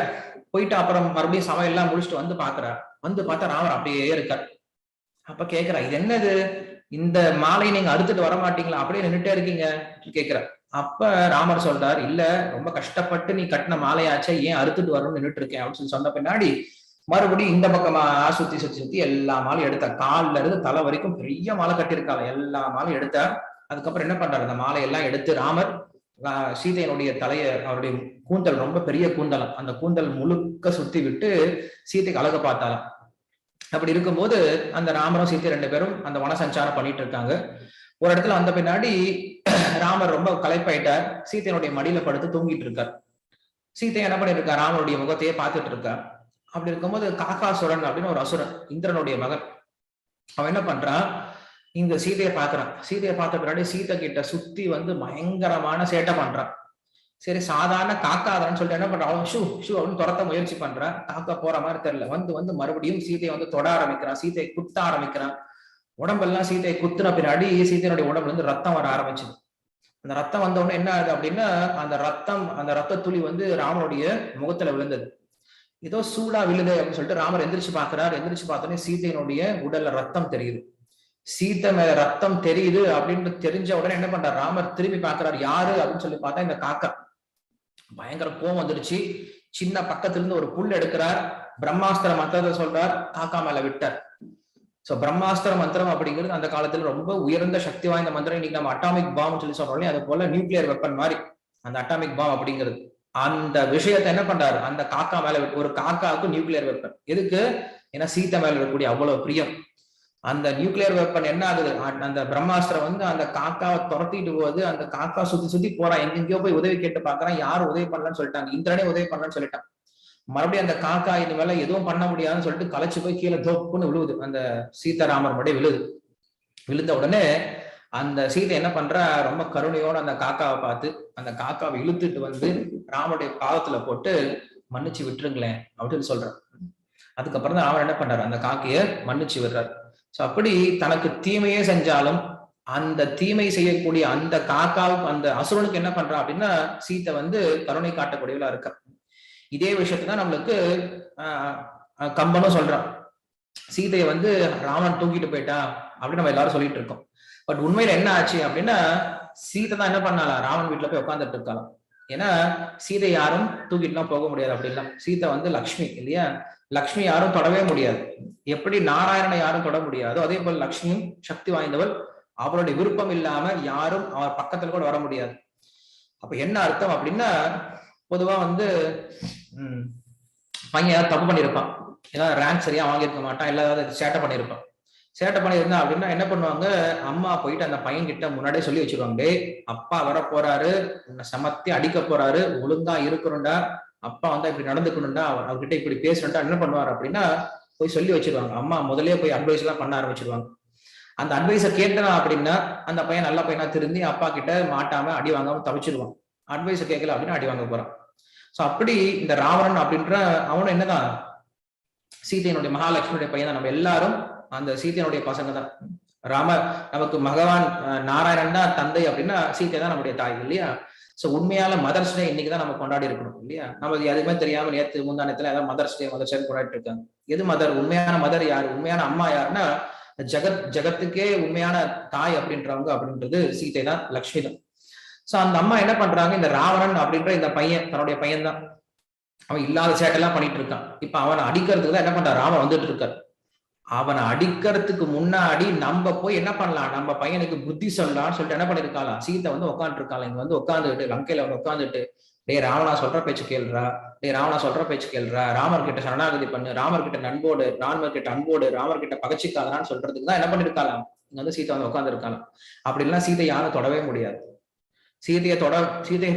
அப்புறம் மறுபடியும் சமையல்லாம் முடிச்சுட்டு வந்து பார்த்தா ராமர் அப்படியே இருக்கார். அப்ப கேக்குறா, இது என்னது, இந்த மாலையை நீங்க அறுத்துட்டு வர மாட்டீங்களா, அப்படியே நின்றுட்டே இருக்கீங்க கேக்குறா. அப்ப ராமர் சொல்றார், இல்ல ரொம்ப கஷ்டப்பட்டு நீ கட்டின மாலையாச்சே, ஏன் அறுத்துட்டு வரணும்னு நின்றுட்டு இருக்கேன் அப்படின்னு சொல்லி சொன்ன பின்னாடி மறுபடியும் இந்த பக்கமா சுத்தி சுத்தி சுத்தி எல்லா மாலையும் எடுத்தார். கால்ல இருந்து தலை வரைக்கும் பெரிய மாலை கட்டியிருக்காங்க, எல்லா மாலையும் எடுத்தார். அதுக்கப்புறம் என்ன பண்றாரு, அந்த மாலையெல்லாம் எடுத்து ராமர் சீதையினுடைய தலைய, அவருடைய கூந்தல் ரொம்ப பெரிய கூந்தலம், அந்த கூந்தல் முழுக்க சுத்தி விட்டு சீதைக்கு அழக பார்த்தாலும். அப்படி இருக்கும்போது அந்த ராமரும் சீத்தை 2 பேரும் அந்த வன சஞ்சாரம் பண்ணிட்டு இருக்காங்க. ஒரு இடத்துல வந்த பின்னாடி ராமர் ரொம்ப களைப்பாயிட்டார், சீத்தையினுடைய மடியில படுத்து தூங்கிட்டு இருக்கார். சீத்தை என்ன பண்ணிட்டு ராமனுடைய முகத்தையே பார்த்துட்டு இருக்கார். அப்படி இருக்கும்போது காகாசுரன் அப்படின்னு ஒரு அசுரன், இந்திரனுடைய மகன், அவன் என்ன பண்றான், இந்த சீதையை பார்க்கறான். சீதையை பார்த்த பின்னாடி சீத்தை கிட்ட சுத்தி வந்து பயங்கரமான சேட்டை பண்றான். சரி, சாதாரண காக்கா அதன்னு சொல்லிட்டு என்ன பண்றான், அவன் ஷூ ஷூ அப்படின்னு துரத்த முயற்சி பண்றான். காக்கா போற மாதிரி தெரியல, வந்து வந்து மறுபடியும் சீதையை வந்து தொட ஆரம்பிக்கிறான், சீதையை குத்த ஆரம்பிக்கிறான். உடம்பெல்லாம் சீதையை குத்துன பின்னாடி சீதையினுடைய உடம்புல இருந்து ரத்தம் வர ஆரம்பிச்சுது. அந்த ரத்தம் வந்த உடனே என்ன ஆகுது அப்படின்னா, அந்த ரத்த துளி வந்து ராமனுடைய முகத்துல விழுந்தது. ஏதோ சூடா விழுது அப்படின்னு சொல்லிட்டு ராமர் எந்திரிச்சு பாக்குறாரு. எந்திரிச்சு பார்த்தோன்னே சீதையினுடைய உடல்ல ரத்தம் தெரியுது. சீத்தை மேல ரத்தம் தெரியுது அப்படின்னு தெரிஞ்ச உடனே என்ன பண்றாரு, ராமர் திரும்பி பாக்குறாரு, யாரு அப்படின்னு சொல்லி பார்த்தா இந்த காக்கா. பயங்கர கோவம் வந்துடுச்சு. சின்ன பக்கத்துல இருந்து ஒரு புல் எடுக்கிறார், பிரம்மாஸ்திர மந்திரத்தை சொல்றார், காக்கா மேல விட்டார். சோ பிரம்மாஸ்திர மந்திரம் அப்படிங்கிறது அந்த காலத்துல ரொம்ப உயர்ந்த சக்தி வாய்ந்த மந்திரம். இன்னைக்கு நம்ம அட்டாமிக் பாம் சொல்லி சொல்றோம், அது போல நியூக்ளியர் வெப்பன் மாதிரி அந்த அட்டாமிக் பாம் அப்படிங்கிறது. அந்த விஷயத்தை என்ன பண்றாரு, அந்த காக்கா மேல ஒரு காக்காவுக்கு நியூக்ளியர் வெப்பன் எதுக்கு, ஏன்னா சீத்தை மேல இருக்கக்கூடிய அவ்வளவு பிரியம். அந்த நியூக்ளியர் வெப்பன் என்ன ஆகுது, அந்த பிரம்மாஸ்திரம் வந்து அந்த காக்காவை துரத்திட்டு போகுது. அந்த காக்கா சுத்தி சுத்தி போறான், எங்கெங்கயோ போய் உதவி கேட்டு பாக்குறான், யாரும் உதவி பண்ணலன்னு சொல்லிட்டாங்க, இந்திரனே உதவி பண்ணலன்னு சொல்லிட்டான். மறுபடியும் அந்த காக்கா இது மேல எதுவும் பண்ண முடியாதுன்னு சொல்லிட்டு களைச்சு போய் கீழே தோப்புன்னு விழுவுது. அந்த சீதாராமர் மறுபடியும் விழுது. விழுந்த உடனே அந்த சீதை என்ன பண்றா, ரொம்ப கருணையோட அந்த காக்காவை பார்த்து அந்த காக்காவை இழுத்துட்டு வந்து ராமனுடைய பாதத்துல போட்டு மன்னிச்சு விட்டுருங்களேன் அப்படின்னு சொல்றான். அதுக்கப்புறம் தான் ராமன் என்ன பண்றாரு, அந்த காக்கைய மன்னிச்சு விடுறாரு. சோ அப்படி தனக்கு தீமையே செஞ்சாலும் அந்த தீமை செய்யக்கூடிய அந்த காக்காவுக்கு, அந்த அசுரனுக்கு என்ன பண்றான் அப்படின்னா, சீத்தை வந்து கருணை காட்டக்கூடியவளா இருக்கா. இதே விஷயத்தான் நம்மளுக்கு கம்பனும் சொல்றான். சீதையை வந்து ராமன் தூக்கிட்டு போயிட்டா அப்படின்னு நம்ம எல்லாரும் சொல்லிட்டு இருக்கோம். பட் உண்மையில என்ன ஆச்சு அப்படின்னா, சீதை தான் என்ன பண்ணாலாம், ராமன் வீட்டுல போய் உட்காந்துட்டு இருக்கலாம். ஏன்னா சீதை யாரும் தூக்கிட்டுலாம் போக முடியாது. அப்படிலாம் சீதை வந்து லக்ஷ்மி இல்லையா, லக்ஷ்மி யாரும் தொடவே முடியாது. எப்படி நாராயணனை யாரும் தொட முடியாதோ அதே போல லக்ஷ்மியும் சக்தி வாய்ந்தவள். அவருடைய விருப்பம் இல்லாம யாரும் அவர் பக்கத்துல கூட வர முடியாது. அப்ப என்ன அர்த்தம் அப்படின்னா, பொதுவா வந்து பையன் தப்பு பண்ணியிருப்பான், ஏதாவது ரேங்க் சரியா வாங்கியிருக்க மாட்டான், இல்ல ஏதாவது சேட்டை பண்ணியிருப்பான். சேட்டை பண்ணியிருந்தா அப்படின்னா என்ன பண்ணுவாங்க, அம்மா போயிட்டு அந்த பையன் கிட்ட முன்னாடியே சொல்லி வச்சிருவாங்க, டே அப்பா வர போறாரு, உன்னை சமத்தி அடிக்க போறாரு, ஒழுங்கா இருக்கணும்டா, அப்பா வந்தா இப்படி நடந்துக்கணும்டா, அவர்கிட்ட இப்படி பேசணும்டா. என்ன பண்ணுவாரு அப்படின்னா போய் சொல்லி வச்சிருவாங்க. அம்மா முதலே போய் அட்வைஸ் எல்லாம் பண்ண ஆரம்பிச்சிருவாங்க. அந்த அட்வைஸை கேட்டனா அப்படின்னா அந்த பையன் நல்ல பையனா திருந்தி அப்பா கிட்ட மாட்டாம அடி வாங்காம தவிச்சிருவான். அட்வைஸை கேட்கல அப்படின்னா அடி வாங்க போறான். சோ அப்படி இந்த ராவணன் அப்படின்ற அவனும் என்னதான் சீதையினுடைய மகாலட்சுமியுடைய பையன் தான். நம்ம எல்லாரும் அந்த சீதையினுடைய பசங்க தான். நமக்கு பகவான் நாராயணன் தான் தந்தை அப்படின்னா சீதை தான் நம்முடைய தாய் இல்லையா. சோ உண்மையால மதர்ஸ் டே இன்னைக்குதான் நம்ம கொண்டாடி இருக்கணும் இல்லையா. நம்ம எதுவுமே தெரியாம நேற்று முந்தானத்துல ஏதாவது மதர்ஸ் டே கொண்டாடிட்டு இருக்காங்க. எது மதர், உண்மையான மதர் யாரு, உண்மையான அம்மா யாருன்னா ஜகத்துக்கே உண்மையான தாய் அப்படின்றவங்க அப்படின்றது சீதை தான், லக்ஷ்மி தான். சோ அந்த அம்மா என்ன பண்றாங்க, இந்த ராவணன் அப்படின்ற இந்த பையன் தன்னுடைய பையன் தான், அவன் இல்லாத சேட்டெல்லாம் பண்ணிட்டு இருக்கான். இப்ப அவனை அடிக்கிறதுக்கு தான் என்ன பண்றான், ராமன் வந்துட்டு இருக்காரு. அவனை அடிக்கிறதுக்கு முன்னாடி நம்ம போய் என்ன பண்ணலாம், நம்ம பையனுக்கு புத்தி சொல்லலாம்னு சொல்லிட்டு என்ன பண்ணிருக்காளா, சீத்தை வந்து உட்காந்துட்டு இருக்காளா. இங்க வந்து உட்காந்துட்டு லங்கையில வந்து உட்காந்துட்டு, டே ராவணா சொல்ற பேச்சு கேள்றா, ராவணா சொல்ற பேச்சு கேள்றா, ராமர் கிட்ட சரணாகதி பண்ணு, ராமர் கிட்ட நண்போடு, ராமர் கிட்ட அன்போடு, ராமர் கிட்ட பகச்சிக்காதான்னு சொல்றதுக்கு தான் என்ன பண்ணிருக்காளாம், இங்க வந்து சீத்தை வந்து உட்காந்து இருக்காளாம். அப்படி இல்லைன்னா சீதை யாரும் தொடவே முடியாது. சீதையை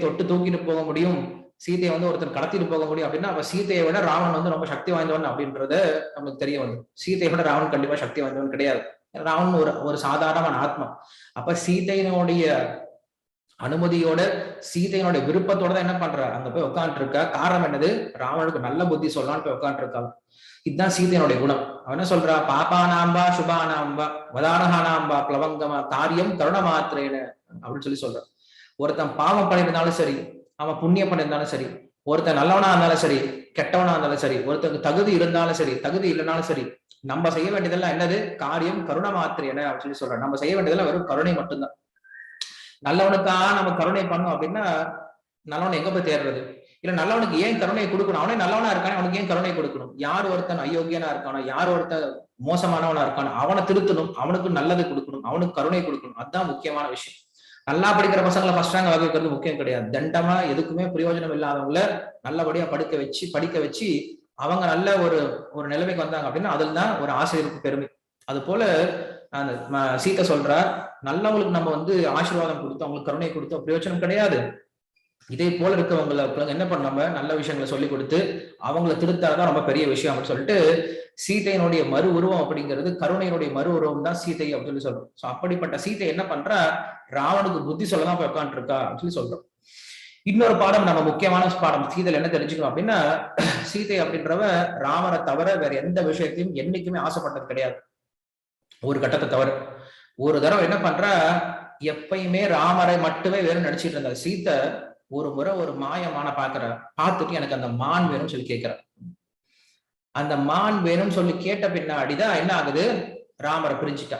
தொட்டு தூக்கிட்டு போக முடியும், சீதையை வந்து ஒருத்தர் கடத்திட்டு போக முடியும் அப்படின்னா அப்ப சீதையை விட ராவணன் வந்து ரொம்ப சக்தி வாய்ந்தவன் அப்படின்றது நமக்கு தெரிய வந்து. சீதையை விட ராவணன் கண்டிப்பா சக்தி வாய்ந்தவன் கிடையாது. ராவணன் ஒரு சாதாரணமான ஆத்மா. அப்ப சீதையினுடைய அனுமதியோட சீதையினுடைய விருப்பத்தோட தான் என்ன பண்ற, அங்க போய் உட்காந்துட்டு இருக்க. காரணம் என்னது, ராவனுக்கு நல்ல புத்தி சொல்லலான்னு போய் உட்காந்துட்டு இருக்காங்க. இதுதான் சீதையினுடைய குணம். அவன் என்ன சொல்றா, பாப்பானாம்பா சுபானாம்பா வதானஹானாம்பா பிளவங்கமா காரியம் கருண மாத்திரேன அப்படின்னு சொல்லி சொல்றான். ஒருத்தன் பாவம் பண்ணியிருந்தாலும் சரி, அவன் புண்ணியம் பண்ணியிருந்தாலும் சரி, ஒருத்தன் நல்லவனா இருந்தாலும் சரி, கெட்டவனா இருந்தாலும் சரி, ஒருத்தருக்கு தகுதி இருந்தாலும் சரி, தகுதி இல்லைனாலும் சரி, நம்ம செய்ய வேண்டியதெல்லாம் என்னது, காரியம் கருண மாத்திரேன அப்படின்னு சொல்லி சொல்றான். நம்ம செய்ய வேண்டியதெல்லாம் வெறும் கருணை மட்டும்தான். நல்லவனுக்கா நம்ம கருணை பண்ணோம் அப்படின்னா நல்லவனை எங்க போய் தேடுறது? இல்ல நல்லவனுக்கு ஏன் கருணை கொடுக்கணும்? அவனே நல்லவனா இருக்கானே, அவனுக்கு ஏன் கருணை கொடுக்கணும்? யார் ஒருத்தன் அயோக்கியனா இருக்கானோ, யார் ஒருத்தன் மோசமானவனா இருக்கானோ அவனை திருத்தணும், அவனுக்கு நல்லது கொடுக்கணும், அவனுக்கு கருணை கொடுக்கணும். அதுதான் முக்கியமான விஷயம். நல்லா படிக்கிற பசங்களை ஃபர்ஸ்ட் ரேங்க் வாங்க வைக்கிறது முக்கியம் கிடையாது. தண்டமா எதுக்குமே பிரயோஜனம் இல்லாதவங்கள நல்லபடியா படிக்க வச்சு அவங்க நல்ல ஒரு ஒரு நிலைமைக்கு வந்தாங்க அப்படின்னா அதில் தான் ஒரு ஆசிரியருக்கு பெருமை. அது போல அந்த சீத்தை சொல்றா, நல்லவங்களுக்கு நம்ம ஆசீர்வாதம் கொடுத்து அவங்களுக்கு கருணை கொடுத்தோம் பிரயோஜனம் கிடையாது. இதே போல இருக்கவங்களை என்ன பண்ணாம நல்ல விஷயங்களை சொல்லி கொடுத்து அவங்களை திருத்தாதான் ரொம்ப பெரிய விஷயம் அப்படின்னு சொல்லிட்டு சீதையினுடைய மறு உருவம் அப்படிங்கிறது கருணையினுடைய மறு உருவம் தான் சீதை அப்படின்னு சொல்லி சொல்றோம். சோ அப்படிப்பட்ட சீதை என்ன பண்றா, ராவனுக்கு புத்தி சொல்லதான் போய் உட்காந்துட்டு இருக்கா அப்படின்னு சொல்லி சொல்றோம். இன்னொரு பாடம், நம்ம முக்கியமான பாடம் சீதையில என்ன தெரிஞ்சுக்கணும் அப்படின்னா, சீதை அப்படின்றவ ராமரை தவிர வேற எந்த விஷயத்தையும் என்னைக்குமே ஆசைப்பட்டது கிடையாது. ஒரு கட்டத்தை தவிர ஒரு தடவை என்ன பண்றா, எப்பயுமே ராமரை மட்டுமே வேறும் நடிச்சிட்டு இருந்தா சீத்தை ஒரு முறை ஒரு மாயமான பாக்குற பார்த்துட்டு எனக்கு அந்த மான் வேணும்னு சொல்லி கேட்கிற. அந்த மான் வேணும்னு சொல்லி கேட்ட பின்னாடிதான் என்ன ஆகுது, ராமரை பிரிஞ்சுட்டா.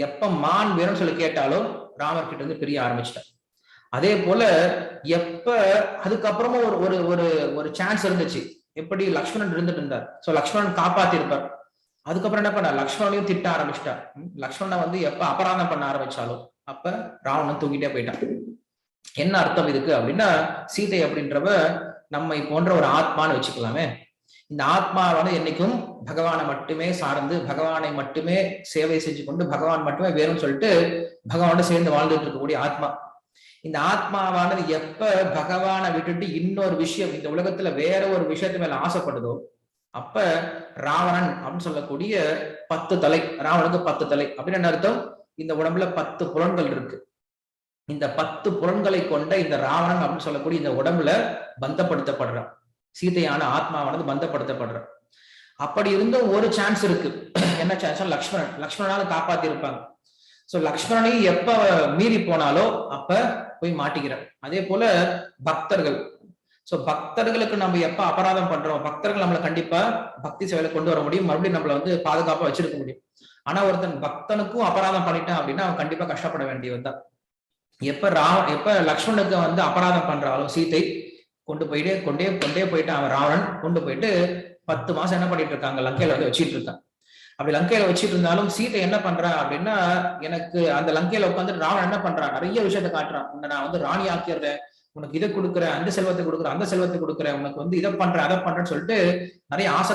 எப்ப மான் வேணும்னு சொல்லி கேட்டாலும் ராமர் கிட்ட இருந்து பிரிய ஆரம்பிச்சிட்டா. அதே போல எப்ப அதுக்கப்புறமும் ஒரு ஒரு ஒரு ஒரு சான்ஸ் இருந்துச்சு, எப்படி லக்ஷ்மணன் இருந்துட்டு இருந்தார். சோ லக்ஷ்மணன் காப்பாத்தி இருப்பார். அதுக்கப்புறம் என்ன பண்ண, லக்ஷ்மணனையும் திட்ட ஆரம்பிச்சிட்டா. லக்ஷ்மணனை எப்ப அபராதம் பண்ண ஆரம்பிச்சாலும் அப்ப ராவணன் தூக்கிட்டே போயிட்டான். என்ன அர்த்தம் இதுக்கு அப்படின்னா, சீதை அப்படின்றவ நம்மை போன்ற ஒரு ஆத்மான்னு வச்சுக்கலாமே. இந்த ஆத்மாவானது என்னைக்கும் பகவானை மட்டுமே சார்ந்து பகவானை மட்டுமே சேவை செஞ்சு கொண்டு பகவான் மட்டுமே வேணும்னு சொல்லிட்டு பகவானோட சேர்ந்து வாழ்ந்துட்டு இருக்கக்கூடிய ஆத்மா. இந்த ஆத்மாவானது எப்ப பகவானை விட்டுட்டு இன்னொரு விஷயம் இந்த உலகத்துல வேற ஒரு விஷயத்து மேல ஆசைப்படுதோ அப்ப ராவணன் அப்படின்னு சொல்லக்கூடிய 10 தலை, ராவனுக்கு 10 தலை அப்படின்னு என்ன அர்த்தம், இந்த உடம்புல 10 புலன்கள் இருக்கு. இந்த 10 புலன்களை கொண்ட இந்த ராவணன் அப்படின்னு சொல்லக்கூடிய இந்த உடம்புல பந்தப்படுத்தப்படுறான். சீதையான ஆத்மாவானது பந்தப்படுத்தப்படுற. அப்படி இருந்தும் ஒரு சான்ஸ் இருக்கு. என்ன சான்ஸ், லக்ஷ்மணனால காப்பாத்தி இருப்பாங்க. சோ லக்ஷ்மணனை எப்ப மீறி போனாலோ அப்ப போய் மாட்டிக்கிறார். அதே போல பக்தர்கள், சோ பக்தர்களுக்கு நம்ம எப்ப அபராதம் பண்றோம், பக்தர்கள் நம்மளை கண்டிப்பா பக்தி சேவையில கொண்டு வர முடியும், மறுபடியும் நம்மள பாதுகாப்பா வச்சிருக்க முடியும். ஆனா ஒருத்தன் பக்தனுக்கும் அபராதம் பண்ணிட்டான் அப்படின்னா அவன் கண்டிப்பா கஷ்டப்பட வேண்டியவன் தான். எப்ப லக்ஷ்மணனுக்கு அபராதம் பண்றாலும் சீதை கொண்டே போயிட்டு அவன் ராவணன் கொண்டு போயிட்டு 10 மாசம் என்ன பண்ணிட்டு இருக்காங்க, லங்கையில வச்சிட்டு இருக்கான். அப்படி லங்கையில வச்சிட்டு இருந்தாலும் சீதை என்ன பண்றா அப்படின்னா, எனக்கு அந்த லங்கையில உட்காந்து ராவணன் என்ன பண்றான், நிறைய விஷயத்த காட்டுறான். உன்னை நான் ராணி ஆக்கிடுறேன், உனக்கு இதை கொடுக்குறேன், அந்த செல்வத்தை கொடுக்குறேன், அந்த செல்வத்தை கொடுக்குறேன், உனக்கு இதை பண்றேன் அதை பண்றேன்னு சொல்லிட்டு நிறைய ஆசை